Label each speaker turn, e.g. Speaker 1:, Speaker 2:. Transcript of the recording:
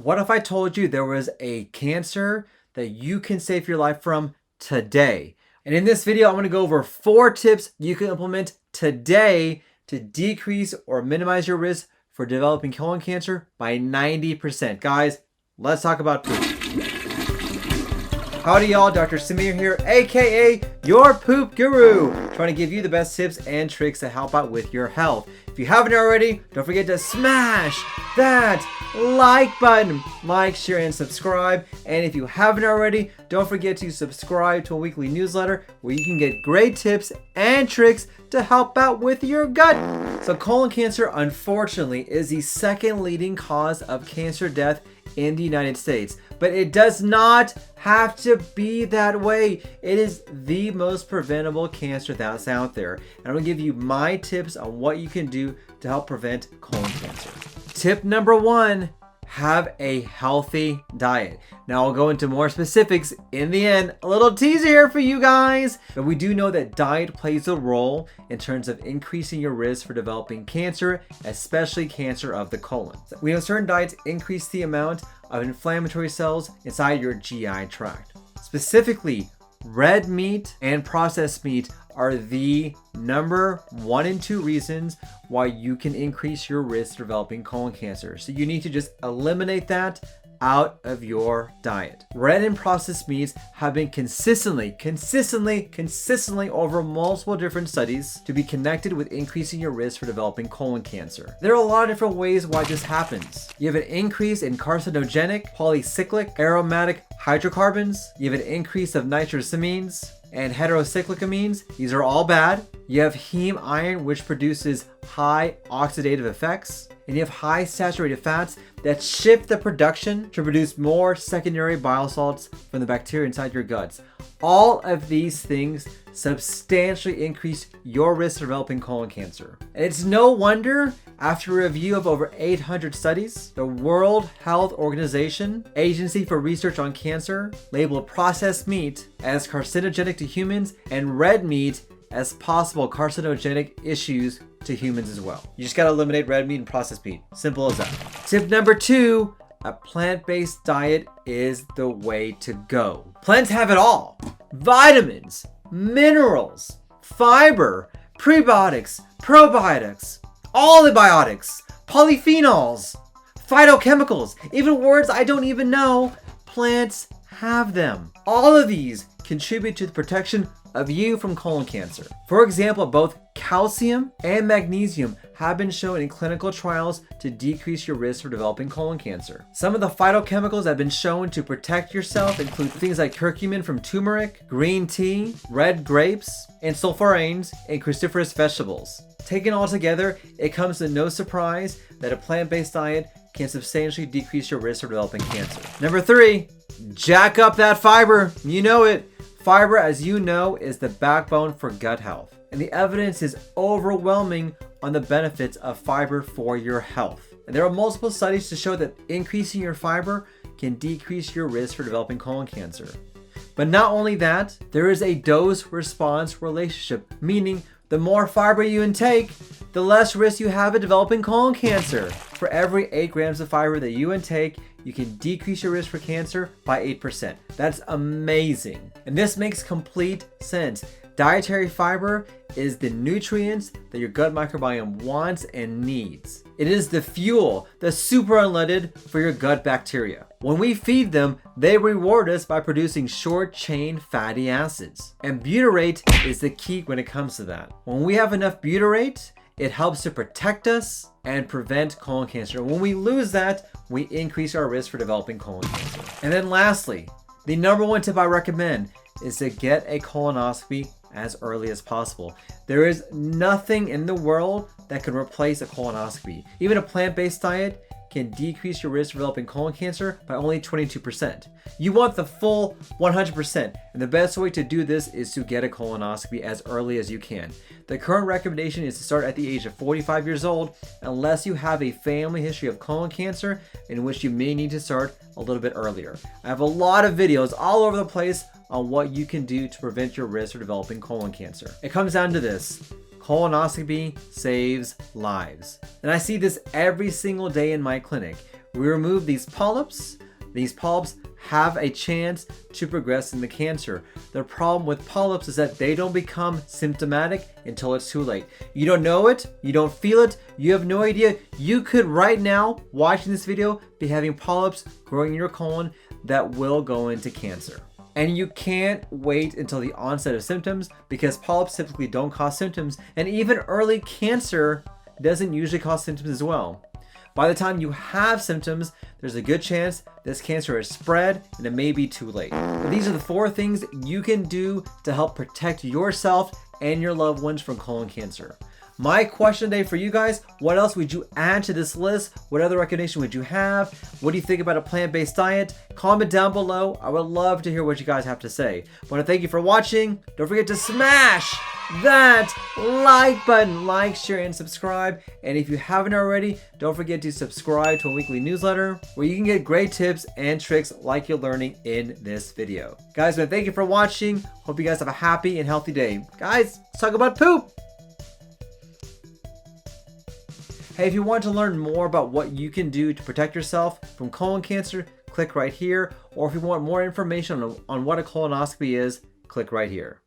Speaker 1: What if I told you there was a cancer that you can save your life from today? And in this video, I'm going to go over 4 tips you can implement today to decrease or minimize your risk for developing colon cancer by 90%. Guys, let's talk about poop. Howdy y'all, Dr. Samir here, aka your poop guru, trying to give you the best tips and tricks to help out with your health. If you haven't already, don't forget to smash that like button, like, share, and subscribe. And if you haven't already, don't forget to subscribe to a weekly newsletter where you can get great tips and tricks to help out with your gut. So colon cancer, unfortunately, is the second leading cause of cancer death in the United States, but it does not have to be that way. It is the most preventable cancer that's out there. And I'm gonna give you my tips on what you can do to help prevent colon cancer. Tip number 1, have a healthy diet. Now I'll go into more specifics in the end, a little teaser here for you guys, but we do know that diet plays a role in terms of increasing your risk for developing cancer, especially cancer of the colon. We know certain diets increase the amount of inflammatory cells inside your GI tract. Specifically, red meat and processed meat are the number 1 and 2 reasons why you can increase your risk of developing colon cancer. So you need to just eliminate that out of your diet. Red and processed meats have been consistently over multiple different studies to be connected with increasing your risk for developing colon cancer. There are a lot of different ways why this happens. You have an increase in carcinogenic, polycyclic, aromatic hydrocarbons. You have an increase of nitrosamines and heterocyclic amines. These are all bad. You have heme iron, which produces high oxidative effects. And you have high saturated fats that shift the production to produce more secondary bile salts from the bacteria inside your guts. All of these things substantially increase your risk of developing colon cancer. And it's no wonder, after a review of over 800 studies, the World Health Organization, Agency for Research on Cancer, labeled processed meat as carcinogenic to humans and red meat as possible carcinogenic issues to humans as well. You just gotta eliminate red meat and processed meat. Simple as that. Tip number 2, a plant-based diet is the way to go. Plants have it all. Vitamins, minerals, fiber, prebiotics, probiotics, all the biotics, polyphenols, phytochemicals, even words I don't even know. Plants have them. All of these contribute to the protection of you from colon cancer. For example, both calcium and magnesium have been shown in clinical trials to decrease your risk for developing colon cancer. Some of the phytochemicals that have been shown to protect yourself include things like curcumin from turmeric, green tea, red grapes, and sulforanes in cruciferous vegetables. Taken all together, it comes to no surprise that a plant-based diet can substantially decrease your risk for developing cancer. Number 3, jack up that fiber. You know it. Fiber, as you know, is the backbone for gut health, and the evidence is overwhelming on the benefits of fiber for your health. And there are multiple studies to show that increasing your fiber can decrease your risk for developing colon cancer. But not only that, there is a dose-response relationship, meaning the more fiber you intake, the less risk you have of developing colon cancer. For every 8 grams of fiber that you intake, you can decrease your risk for cancer by 8%. That's amazing. And this makes complete sense. Dietary fiber is the nutrients that your gut microbiome wants and needs. It is the fuel, the super unleaded for your gut bacteria. When we feed them, they reward us by producing short-chain fatty acids. And butyrate is the key when it comes to that. When we have enough butyrate, it helps to protect us and prevent colon cancer. When we lose that, we increase our risk for developing colon cancer. And then lastly, the number 1 tip I recommend is to get a colonoscopy as early as possible. There is nothing in the world that can replace a colonoscopy. Even a plant-based diet can decrease your risk of developing colon cancer by only 22%. You want the full 100%, and the best way to do this is to get a colonoscopy as early as you can. The current recommendation is to start at the age of 45 years old, unless you have a family history of colon cancer, in which you may need to start a little bit earlier. I have a lot of videos all over the place on what you can do to prevent your risk of developing colon cancer. It comes down to this: colonoscopy saves lives. And I see this every single day in my clinic. we remove these polyps. These polyps have a chance to progress into cancer. The problem with polyps is that they don't become symptomatic until it's too late. You don't know it, you don't feel it, you have no idea. You could right now, watching this video, be having polyps growing in your colon that will go into cancer. And you can't wait until the onset of symptoms because polyps typically don't cause symptoms, and even early cancer doesn't usually cause symptoms as well. By the time you have symptoms, there's a good chance this cancer has spread and it may be too late. But these are the 4 things you can do to help protect yourself and your loved ones from colon cancer. My question today for you guys, what else would you add to this list? What other recommendation would you have? What do you think about a plant-based diet? Comment down below. I would love to hear what you guys have to say. I want to thank you for watching. Don't forget to smash that like button. Like, share, and subscribe. And if you haven't already, don't forget to subscribe to a weekly newsletter where you can get great tips and tricks like you're learning in this video. Guys, I want to thank you for watching. Hope you guys have a happy and healthy day. Guys, let's talk about poop. Hey, if you want to learn more about what you can do to protect yourself from colon cancer, click right here. Or if you want more information on what a colonoscopy is, click right here.